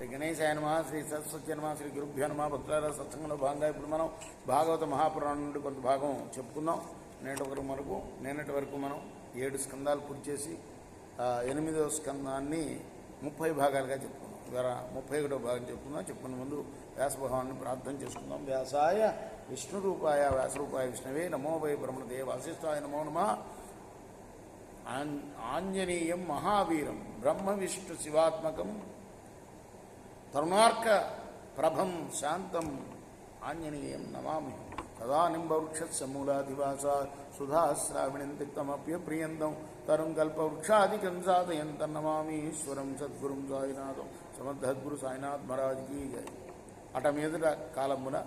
శ్రీ గణేశాయ నమః, శ్రీ సరస్వతి నమః, శ్రీ గురుభ్యో నమః. భక్తులారా, సత్సంగంలో భాగంగా ఇప్పుడు మనం భాగవత మహాపురాణం నుండి కొంత భాగం చెప్పుకుందాం. నిన్నటి వరకు మనం 7 స్కందాలు పూర్తి చేసి 8వ స్కందాన్ని 30 భాగాలుగా చెప్పుకున్నాం. ఇవాళ 31వ భాగం చెప్పుకుందాం. చెప్పుకున్న ముందు వ్యాస భగవాన్ని ప్రార్థన చేసుకుందాం. వ్యాసాయ విష్ణురూపాయ వ్యాసరూపాయ విష్ణవే నమో వై బ్రహ్మణదే వాసిష్ఠాయ నమో నమః. ఆంజనేయం మహావీరం బ్రహ్మ విష్ణు శివాత్మకం తరుణార్క ప్రభం శాంతం ఆంజనేయం నమామి. తదా నింబవృక్షస్య మూలాధివాస సుధాశ్రావిణిం తిక్తమప్యప్రియంతం తరుం కల్పవృక్షాదికం సాధయంతం నమామి ఈశ్వరం సద్గురుం సాయినాథం. సమర్థద్గురు సాయినాథ్ మహారాజ్కి జై. అట మీదట కాలమున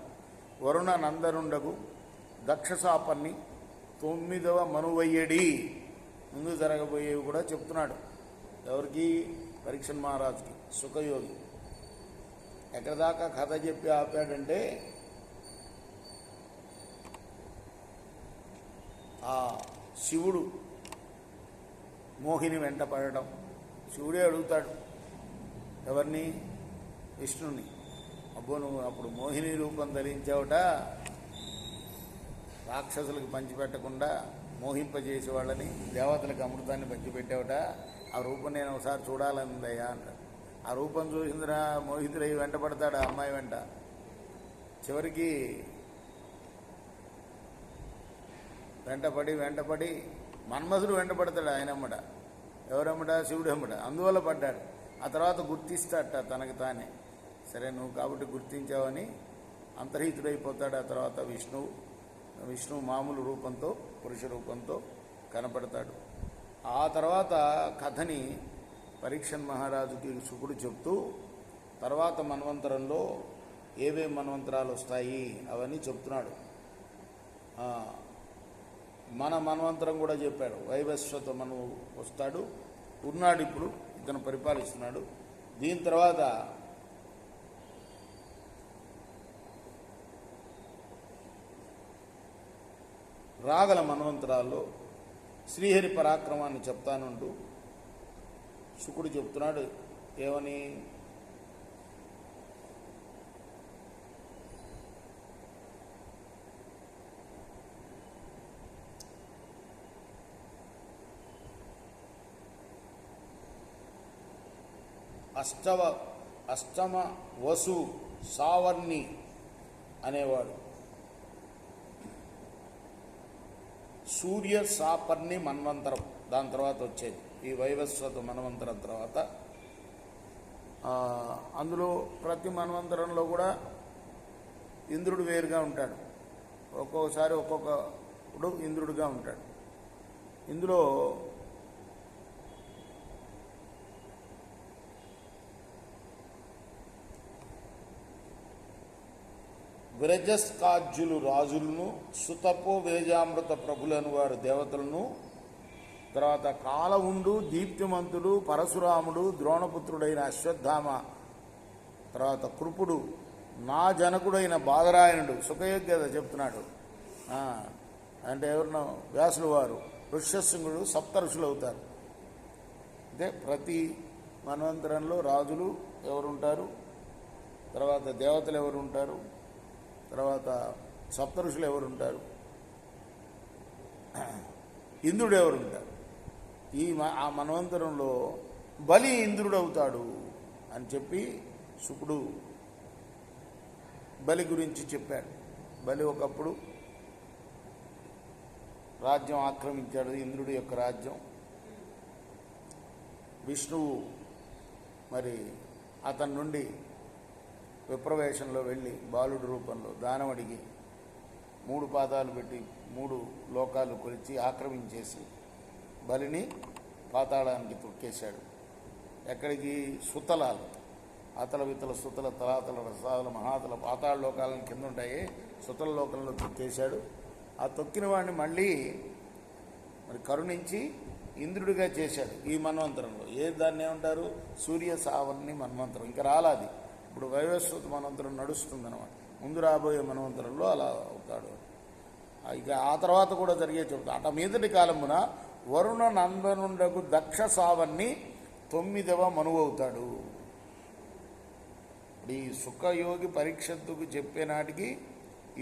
వరుణ నందనుండకు దక్షసాపన్ని 9వ మనువయ్యడి ముందు జరగబోయేవి కూడా చెప్తున్నాడు. ఎవరికి? పరీక్షణ్ మహారాజుకి. సుఖయోగి ఎక్కడి దాకా కథ చెప్పి ఆపాడంటే, ఆ శివుడు మోహిని వెంట పడడం. శివుడే అడుగుతాడు ఎవరిని? విష్ణుని. అబ్బో, నువ్వు అప్పుడు మోహిని రూపం ధరించావుట, రాక్షసులకు పంచిపెట్టకుండా మోహింపజేసే వాళ్ళని, దేవతలకు అమృతాన్ని పంచిపెట్టావుట, ఆ రూపం నేను ఒకసారి చూడాలనుందయ్యా అంటాడు. ఆ రూపం చూసిందిరా మోహితుడై వెంటపడతాడు ఆ అమ్మాయి వెంట. చివరికి వెంటపడి మన్మధుడు వెంటపడతాడు ఆయనమ్మట. ఎవరమ్మట? శివుడమ్మట. అందువల్ల పడ్డాడు. ఆ తర్వాత గుర్తిస్తాడట తనకు తానే. సరే, నువ్వు కాబట్టి గుర్తించావని అంతర్హితుడైపోతాడు. ఆ తర్వాత విష్ణువు మామూలు రూపంతో, పురుష రూపంతో కనపడతాడు. ఆ తర్వాత కథని పరీక్షణ్ మహారాజుకి శుకుడు చెప్తూ తర్వాత మన్వంతరంలో ఏవేం మన్వంతరాలు వస్తాయి అవన్నీ చెప్తున్నాడు. మన మన్వంతరం కూడా చెప్పాడు. వైవస్వత మను వస్తాడు, ఉన్నాడు, ఇప్పుడు ఇతను పరిపాలిస్తున్నాడు. దీని తర్వాత రాగల మన్వంతరాల్లో శ్రీహరి పరాక్రమాన్ని చెప్తానుంటూ శుకుడు చెప్తున్నాడు. ఏమని? అష్టమ వసు సావర్ణి అనేవాడు. సూర్య సాపర్ణి మన్వంతరం దాని తర్వాత వచ్చేది. ఈ వైవస్వత మన్వంతరం తర్వాత అందులో ప్రతి మన్వంతరంలో కూడా ఇంద్రుడు వేరుగా ఉంటాడు. ఒక్కొక్కసారి ఒక్కొక్కడు ఇంద్రుడిగా ఉంటాడు. ఇందులో విరజస్కాజ్యులు రాజులను, సుతపో వేజామృత ప్రభులను వారు దేవతలను, తర్వాత కాలవుండు దీప్తిమంతుడు పరశురాముడు, ద్రోణపుత్రుడైన అశ్వత్థామ, తర్వాత కృపుడు, నా జనకుడైన బాదరాయణుడు. సుఖయోగ్యత చెప్తున్నాడు. అంటే ఎవరినో వ్యాసులు వారు, ఋష్యశృంగుడు, సప్తఋషులు అవుతారు. అంటే ప్రతి మన్వంతరంలో రాజులు ఎవరుంటారు, తర్వాత దేవతలు ఎవరు ఉంటారు, తర్వాత సప్తఋషులు ఎవరుంటారు, ఇంద్రుడు ఎవరుంటారు. ఆ మన్వంతరంలో బలి ఇంద్రుడు అవుతాడు అని చెప్పి శుకుడు బలి గురించి చెప్పాడు. బలి ఒకప్పుడు రాజ్యం ఆక్రమించాడు, ఇంద్రుడి యొక్క రాజ్యం. విష్ణువు మరి అతని నుండి విప్రవేశంలో వెళ్ళి బాలుడి రూపంలో దానం అడిగి 3 పాదాలు పెట్టి 3 లోకాలు కొలిచి ఆక్రమించేసి బలిని పాతాళానికి తొక్కేశాడు. ఎక్కడికి? సుతలాలు, అతల వితల సుతల తలాతల రసాల మహాతల పాతాళ లోకాలను కింద ఉంటాయి, సుతల లోకంలో తొక్కేశాడు. ఆ తొక్కిన వాడిని మళ్ళీ మరి కరుణించి ఇంద్రుడిగా చేశాడు ఈ మన్వంతరంలో. దాన్ని ఏమంటారు? సూర్య సావర్ణి మన్వంతరం. ఇంకా రాలాది. ఇప్పుడు వైవస్వత మన్వంతరం నడుస్తుందన్నమాట. ముందు రాబోయే మన్వంతరంలో అలా అవుతాడు. ఇక ఆ తర్వాత కూడా జరిగే చెబుతా. అట మీదటి కాలమున వరుణ నందనుండకు దక్ష సావర్ణి 9వ మనువు అవుతాడు. ఇప్పుడు ఈ సుఖయోగి పరీక్షత్తుకు చెప్పే నాటికి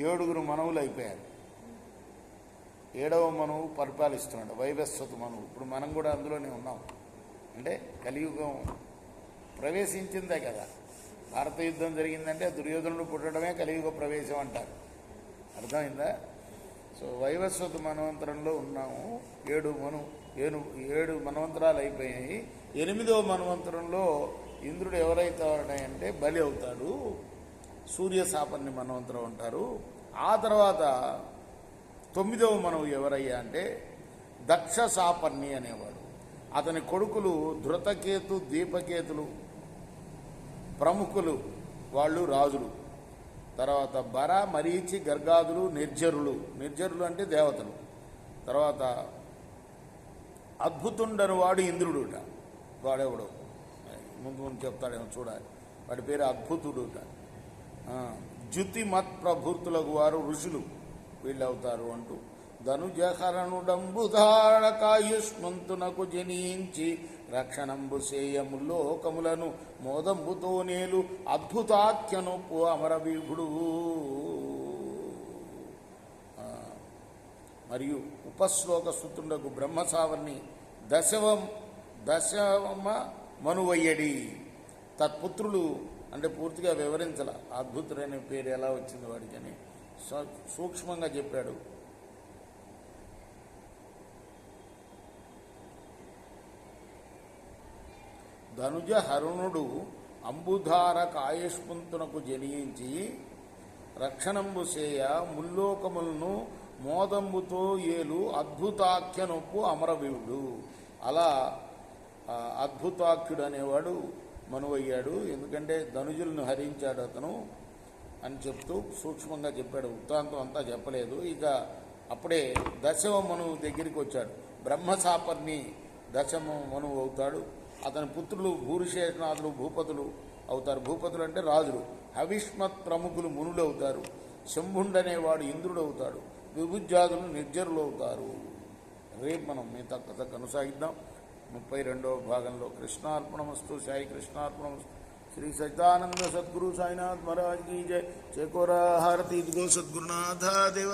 7 మనువులు అయిపోయారు. 7వ మనువు పరిపాలిస్తున్నాడు, వైవస్వత మనువు. ఇప్పుడు మనం కూడా అందులోనే ఉన్నాం. అంటే కలియుగం ప్రవేశించిందే కదా. భారత యుద్ధం జరిగిందంటే దుర్యోధనుడు పుట్టడమే కలియుగ ప్రవేశం అంటారు. అర్థమైందా? సో వైవస్వత మన్వంతరంలో ఉన్నాము. 7 మన్వంతరాలు అయిపోయాయి. 8వ మన్వంతరంలో ఇంద్రుడు ఎవరైతాడంటే బలి అవుతాడు. సూర్య సాపర్ణి మన్వంతరం అంటారు. ఆ తర్వాత 9వ మనువు ఎవరయ్యా అంటే దక్ష సాపర్ణి అనేవాడు. అతని కొడుకులు ధృతకేతు, దీపకేతులు ప్రముఖులు, వాళ్ళు రాజులు. తర్వాత బర, మరీచి, గర్గాదులు, నిర్జరులు అంటే దేవతలు. తర్వాత అద్భుతుండని వాడు ఇంద్రుడుట. వాడెవడు ముందు చెప్తాడేమో చూడాలి. వాడి పేరు అద్భుతుడుట. జ్యుతిమత్ ప్రభూతులకు వారు ఋషులు వీళ్ళు అవుతారు అంటూ ధనుజహరణుడంబుధారకాయుష్మంతునకు జనించి రక్షణంబు సేయము లోకములను మోదంబుతో నేలు అద్భుతాఖ్యనొప్పు అమరవీభుడు. మరియు ఉపశ్లోక సుతుండకు బ్రహ్మసావర్ణి దశమ మనువయ్యడి. తత్పుత్రులు అంటే పూర్తిగా వివరించాల. అద్భుతుడనే పేరు ఎలా వచ్చింది వాడికి అని సూక్ష్మంగా చెప్పాడు. ధనుజ హరుణుడు అంబుధార కాయష్మంతునకు జనించి రక్షణంబు సేయ ముల్లోకములను మోదంబుతో ఏలు అద్భుతాఖ్యనొప్పు అమరవీవుడు. అలా అద్భుతాఖ్యుడు అనేవాడు మనువయ్యాడు. ఎందుకంటే ధనుజులను హరించాడు అతను అని చెప్తూ సూక్ష్మంగా చెప్పాడు. వృత్తాంతం అంతా చెప్పలేదు. ఇక అప్పుడే దశమ మనువు దగ్గరికి వచ్చాడు. బ్రహ్మసాపర్ణి దశమ మనువు అవుతాడు. అతని పుత్రులు భూరిశేషనాథులు భూపతులు అవుతారు. భూపతులు అంటే రాజులు. హవిష్మత్ ప్రముఖులు మునులు అవుతారు. శంభుండనేవాడు ఇంద్రుడు అవుతాడు. విభుజాదులు నిర్జరులు అవుతారు. రేపు మనం మిగతా కథ కొనసాగిద్దాం. 32వ భాగంలో. కృష్ణార్పణమస్తు. సాయి కృష్ణార్పణమస్తు. శ్రీ సచిదానంద సద్గురు సాయినాథ్ మహారాజ్ की जय. चेकोरा हारती सद्गुरुनाथ देव.